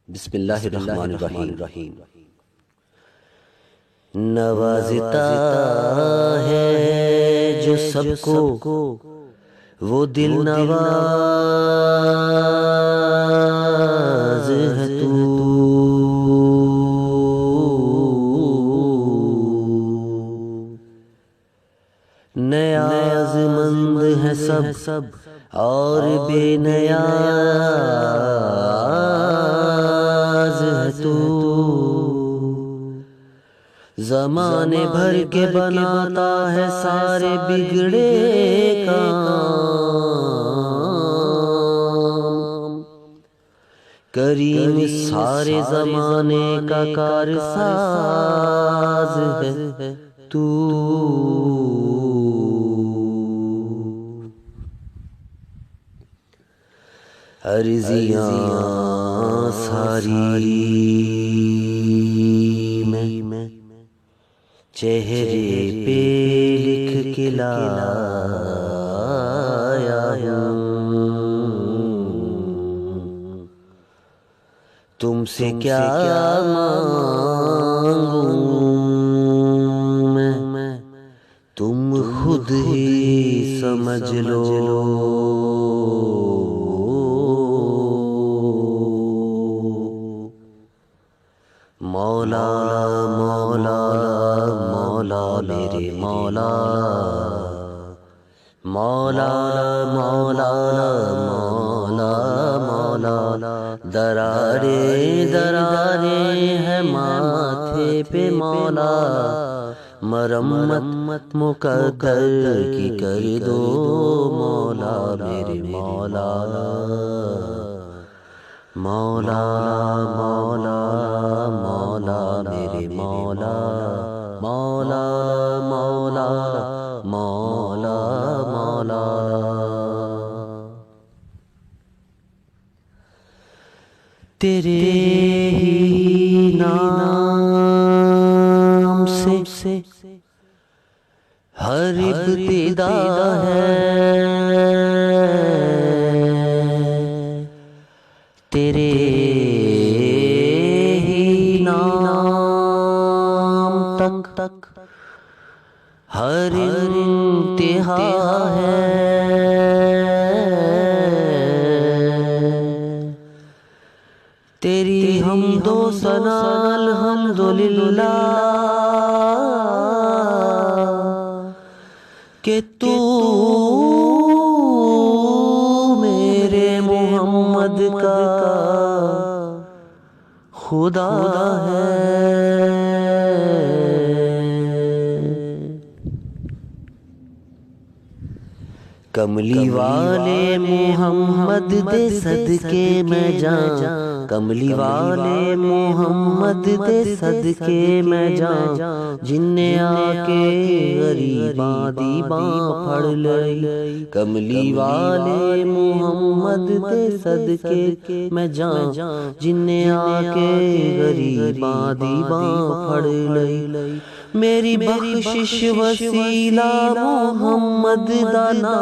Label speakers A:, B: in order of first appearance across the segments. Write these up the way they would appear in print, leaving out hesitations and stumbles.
A: بسم اللہ الرحمن الرحیم۔ نوازتا ہے جو سب کو وہ دل نواز ہے تو، نیاز مند ہے سب اور بے نیاز ہے تو، زمانے بھر کے بناتا ہے سارے بگڑے کام، کریم سارے زمانے کا کارساز ہے تو، عرضیاں ساری میں چہرے پہ لکھ کے لایا ہوں، تم سے کیا مانگوں میں، تم خود ہی سمجھ لو، مولا مولا مولا میرے مولا، مولا مولا مولا مولا، درارے درارے ہے ماتھے پہ مولا، مرمت مقدر کی کر دو مولا میرے مولا، مولا مولا مولا میرے مولا، مولا مولا مولا مولا، تیرے ہی نام سے ہر ابتدا ہے، تیرے ہی نام تک ہر انتہا ہے، تیری حمد و ثنا الحمدللہ کہ تو میرے محمد کا خدا ہے، کملی والے محمد دے صدقے میں جان، کملی والے محمد دے صدقے میں جان، جن نے آ کے غریباں دی باں پھڑ لئی، کملی والے محمد دے صدقے میں جان، جن نے آ کے غریباں دی باں پھڑ لئی، میری بخشش وسیلہ محمد دانا،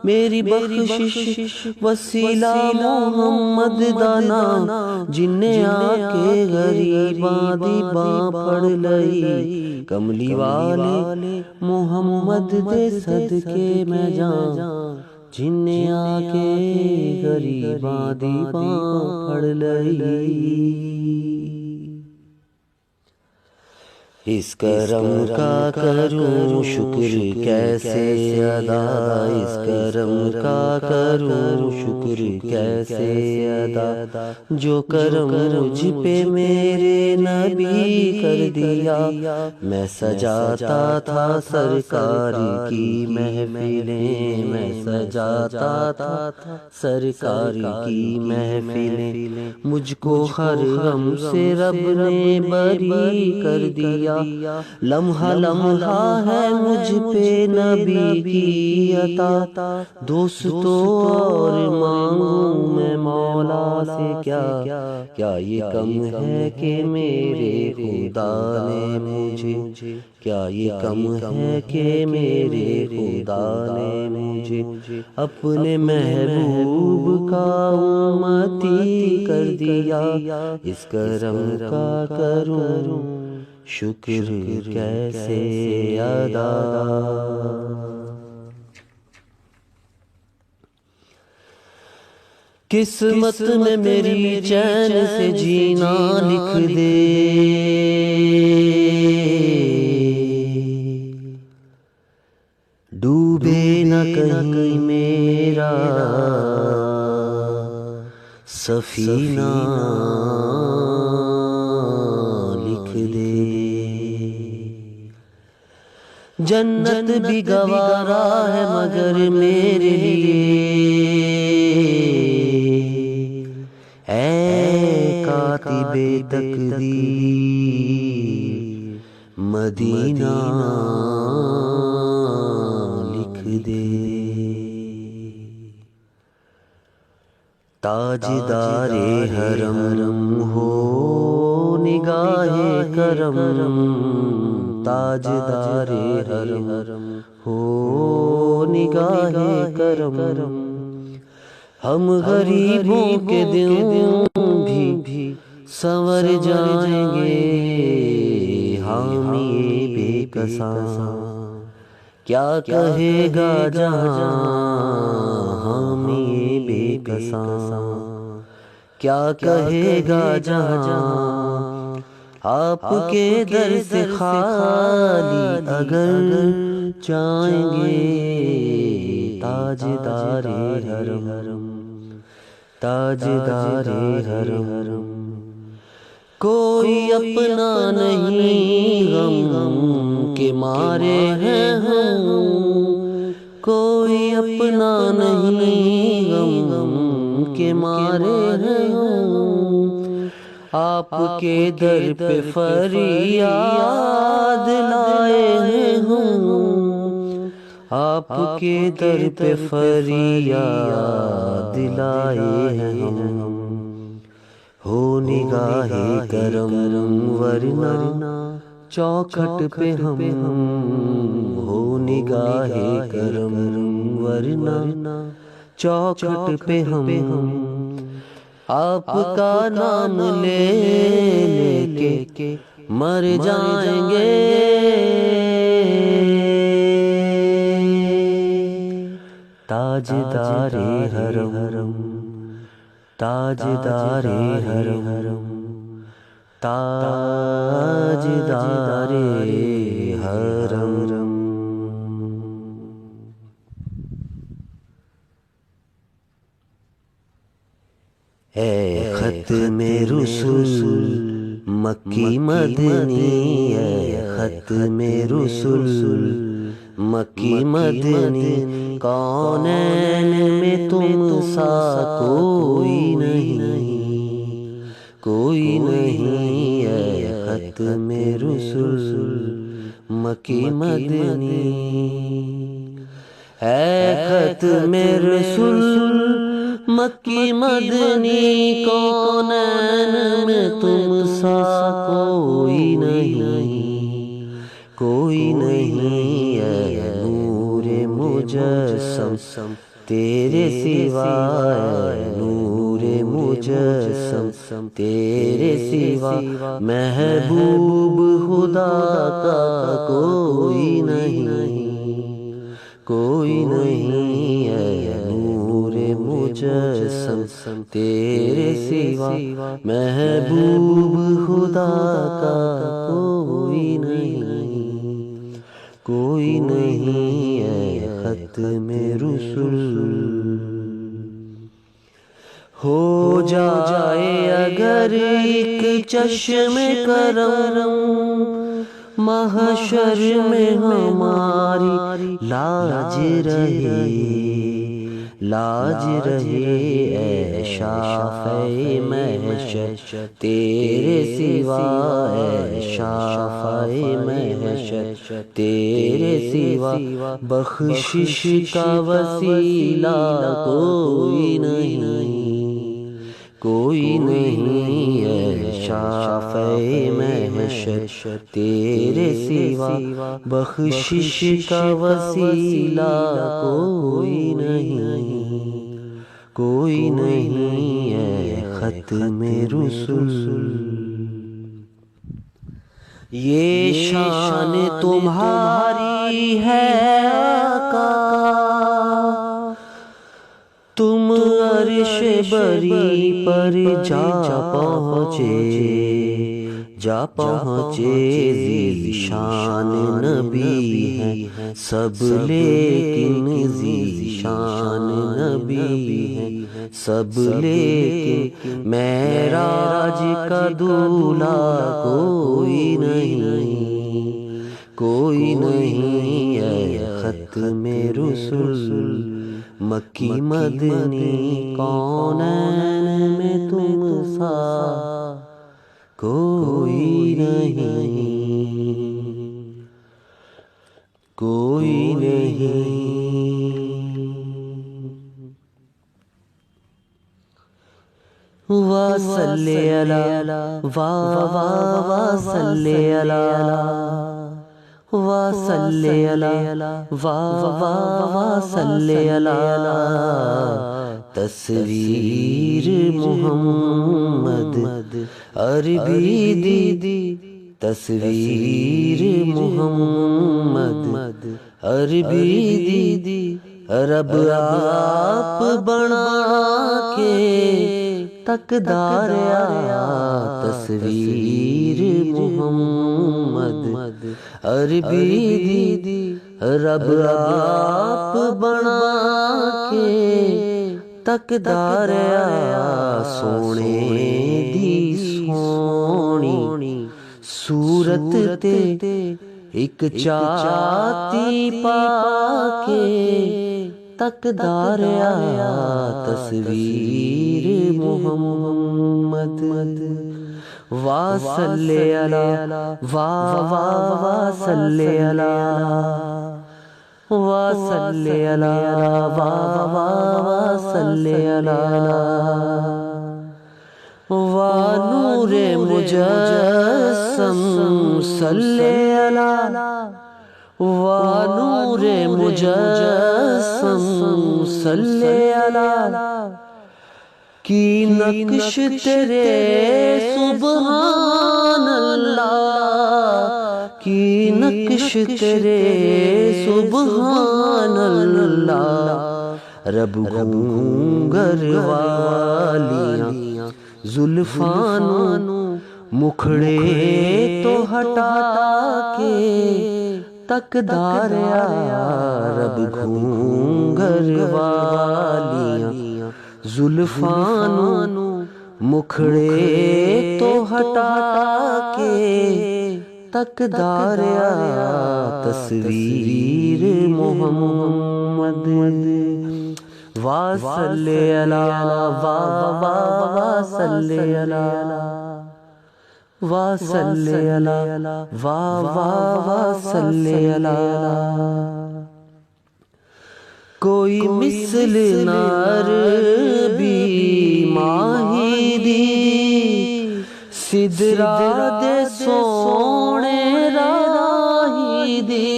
A: میری بخشش وسیلہ محمد دانا، جن نے آ کے غریباں دی باں پھڑ لئی، کملی والے محمد دے صدقے میں جان، جن نے آ کے غریباں دی باں پھڑ لئی، اس کرم کا کروں شکر کیسے ادا، اس کرم کا کروں شکر کیسے ادا، جو کرم مجھ پہ میرے نبی کر دیا، میں سجاتا تھا سرکار کی محفلیں، میں سجاتا تھا سرکار کی محفلیں، مجھ کو ہر غم سے رب نے بری کر دیا، لمحہ لمحہ ہے مجھ پہ نبی کی عطا، دوستوں اور مانگوں میں مولا سے کیا، کیا یہ کم ہے کہ میرے خدا نے مجھے، کیا یہ کم ہے کہ میرے خدا نے مجھے اپنے محبوب کا امتی کر دیا، اس کرم کا کروں شکر کیسے ادا۔ قسمت میں میری چین سے جینا لکھ دے، ڈوبے نہ کہیں میرا سفینہ لکھ دے، جنت بھی گوارا ہے مگر میرے لیے، اے کاتب تقدیر مدینہ لکھ دے۔ تاجدار حرم ہو نگاہ کرم، تاجدار حرم ہو نگاہ کرم، ہم غریبوں کے دل بھی سنور جائیں گے، حامی بے کساں کیا کہے گا جہاں، حامی بے کساں کیا کہے گا جہاں، آپ کے در سے خالی اگر جائیں گے، تاجدار حرم تاجدار حرم، کوئی اپنا نہیں غم کے مارے ہیں ہم، کوئی اپنا نہیں غم کے مارے ہیں ہم، آپ کے در پہ فریاد لائے ہیں ہم، آپ کے در پہ فریاد لائے ہیں ہم، ہو نگاہ کرم ورنہ چوکھٹ پہ ہم، ہو نگاہ کرم ورنہ چوکھٹ پہ ہم، آپ کا نام لے لے کے مر جائیں گے، تاجدار حرم تاجدار حرم تاجدار حرم۔ اے ختم رسول مکی مدنی، اے ختم رسول مکی مدنی، کونین میں تم سا کوئی نہیں، کوئی نہیں، اے ختم رسول مکی مدنی، اے ختم رسول مکی مدنی، کونین میں تم سا کوئی نہیں، کوئی نہیں، اے نور مجسم تیرے سوا، اے نور مجسم تیرے سوا، محبوب خدا کا کوئی نہیں، کوئی نہیں، اے نور مجسم تیرے سوا، محبوب خدا کا کوئی نہیں، کوئی نہیں، اے ختم رسول۔ ہو جائے اگر ایک چشم کرم محشر میں ہماری لاج رہے، لاج رہے اے شافعِ محشر تیرے سوا، اے شافعِ محشر تیرے سوا، بخشش کا وسیلہ کوئی نہیں، کوئی نہیں ہے شافعِ محشر تیرے سوا، بخشش کا وسیلہ کوئی نہیں، کوئی نہیں ہے ختم رسل۔ یہ شان تمہاری ہے آقا، تم عرش بری پر جا پہنچے، ذی شان نبی ہیں سب، لیکن ذی شان نبی ہیں سب، لیکن معراج کا دولہا کوئی نہیں، کوئی نہیں ہے ختم رسل۔ مکی مدنی کونین میں تم سا کوئی نہیں، کوئی نہیں۔ وصلی علی وصلی علی وصلی علی وصلی علی تصویر محمد عربی دی، تصویر محمد عربی دی، رب آپ بنا کے تقدار آیا، تصویر محمد عربی دی، رب آپ بنا کے تقدار آیا، سونے دی سونی صورت تے ایک چاہتی پا کے تقدار آیا، تصویر محمد۔ وصلی علی وصلی علی وصلی علی وصلی علی ونور مجسم صلی علی، ونور مجسم صلی علی، کی نقش تیرے سبحان اللہ، کی نقش تیرے سبحان اللہ، رب گھونگر والیاں زلفانو مکھڑے تو ہٹا کے تقدار آیا، رب گھونگر والیاں زلفانو مکھڑے تو ہٹا کے تقدار آیا، تصویر محمد۔ وصلی علی وصلی علی وصلی علی وصلی علی، کوئی مثل نہ عربی ماہی دی، سدرا دے سونے راہی دی،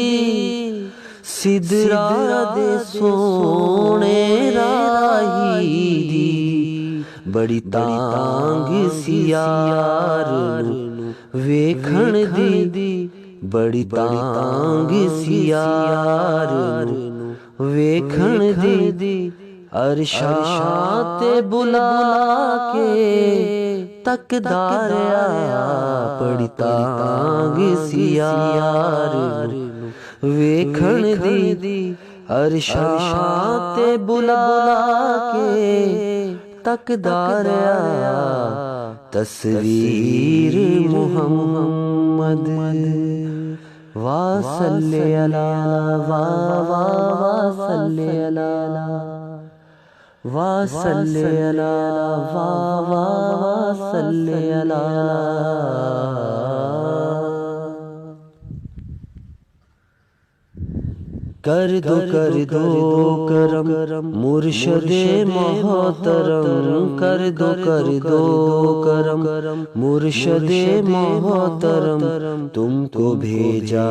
A: سدرا دے سونے راہی دی، بڑی تانگ سیار ویکھن دی، بڑی تانگ سیار ویکھن دی، عرشاں تے بلا کے تقدار آیا، بڑی تانگ سیار ویکھن دی، عرشاں تے بلا کے تقدار آیا، تصویر محمد۔ وصلی علی وصلی علی وصلی علی وصلی علی کر دو کرم مرشد محترم کر دو کرم مرشد محترم تم کو بھیجا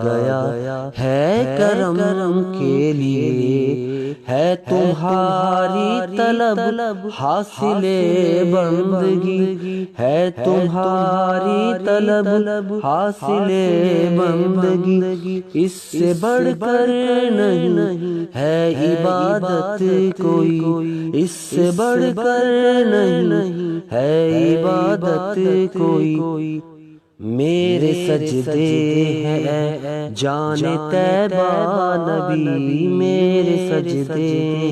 A: گیا ہے کرم کے لیے ہے تمہاری طلب حاصل بندگی ہے تمہاری طلب حاصل بندگی اس سے بڑھ کر نہیں ہے عبادت کوئی اس سے بڑھ کر نہیں ہے عبادت کوئی میرے سجدے ہیں جان طیبہ نبی میرے سجدے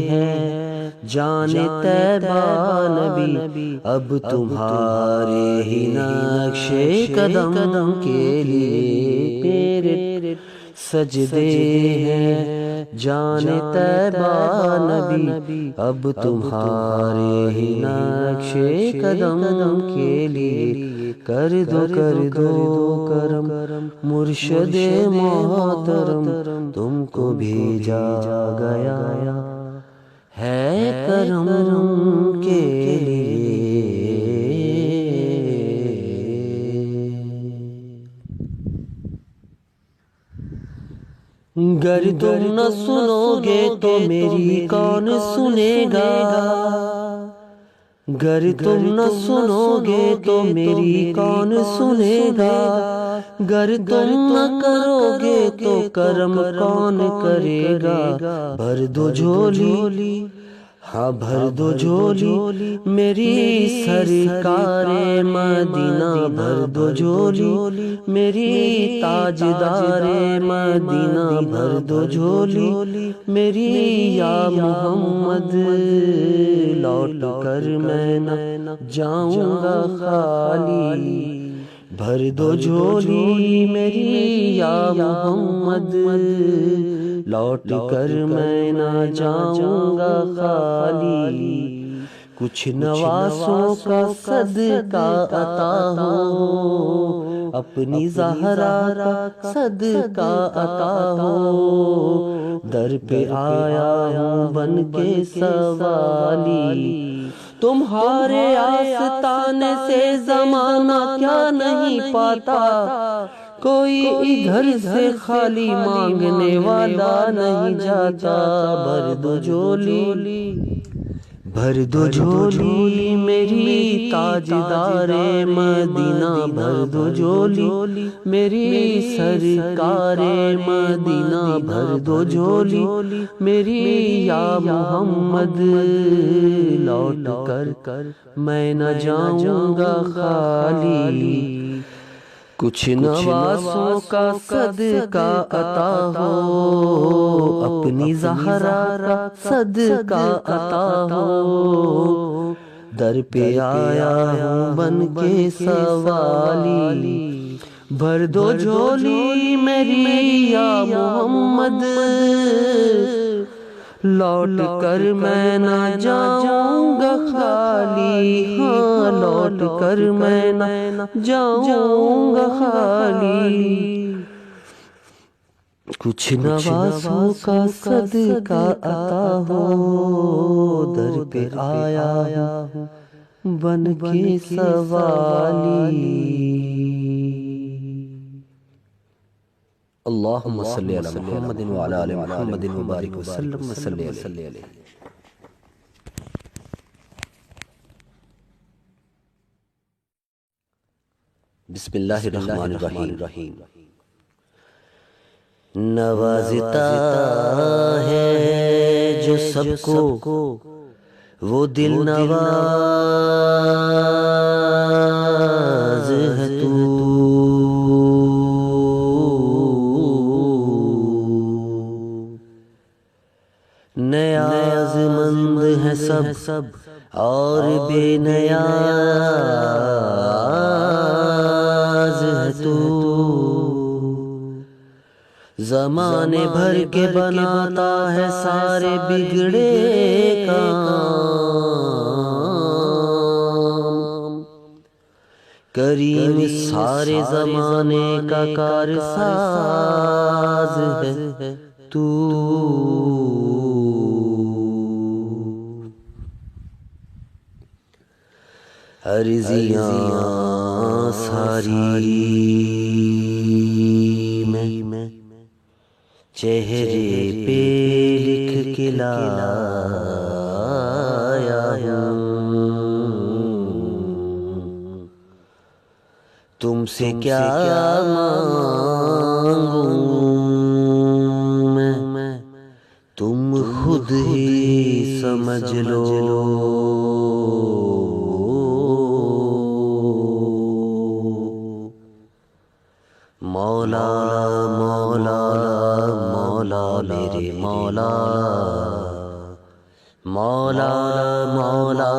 A: ہیں جان طیبہ نبی اب تمہارے ہی نقش قدم کے لیے میرے سجدے ہیں جان طیبہ نبی اب تمہارے ہی نقش قدم کے لیے کر دو کرم مرشد محترم تم کو بھیجا گیا ہے کرم کے لیے گر تم نہ سنو گے تو میری کون سنے گا گر تم نہ سنو گے تو میری کون سنے گا گر تم نہ کرو گے تو کرم کون کرے گا بھر دو جھولی ہاں بھر دو جھولی میری سرکار مدینہ بھر دو جھولی میری تاجدار مدینہ بھر دو جھولی میری یا محمد لوٹ کر میں نہ جاؤں گا خالی بھر دو جھولی میری یا محمد لوٹ کر میں نہ جاؤں گا خالی کچھ نواسوں کا صدقہ عطا ہو اپنی زہرا کا صدقہ عطا ہو در پہ آیا ہوں بن کے سوالی تمہارے آستانے سے زمانہ کیا نہیں پاتا کوئی ادھر سے خالی مانگنے والا نہیں جاتا بھر دو جھولی میری تاجدار مدینہ بھر دو جھولی میری سرکار مدینہ بھر دو جھولی میری یا محمد لوٹ کر میں نہ جاؤں گا خالی کچھ نواسوں کا صدقہ عطا ہو اپنی زہرا کا صدقہ عطا ہو در پہ آیا ہوں بن کے سوالی بھر دو جھولی میری یا محمد لوٹ کر میں نہ جاؤں گا خالی ہاں لوٹ کر میں نہ جاؤں گا خالی کچھ نواسوں کا صدقہ عطا ہو در پہ آیا ہوں بن کے سوالی اللہم صلی علی محمد وعلی آل محمد وبارک وسلم وصلی علیہ بسم اللہ الرحمن الرحیم نوازتا ہے جو سب کو وہ دل نواز ہے تو نیاز مند ہے سب اور بے نیاز ہے تو زمانے بھر کے بناتا ہے سارے بگڑے کام، کریم سارے زمانے کا کارساز ہے تو۔ عرضیاں ساری میں چہرے پہ لکھ کے لایا ہوں، تم سے کیا مانگوں میں، تم خود ہی سمجھ لو۔ مولا مولا مولا میرے مولا، مولا مولا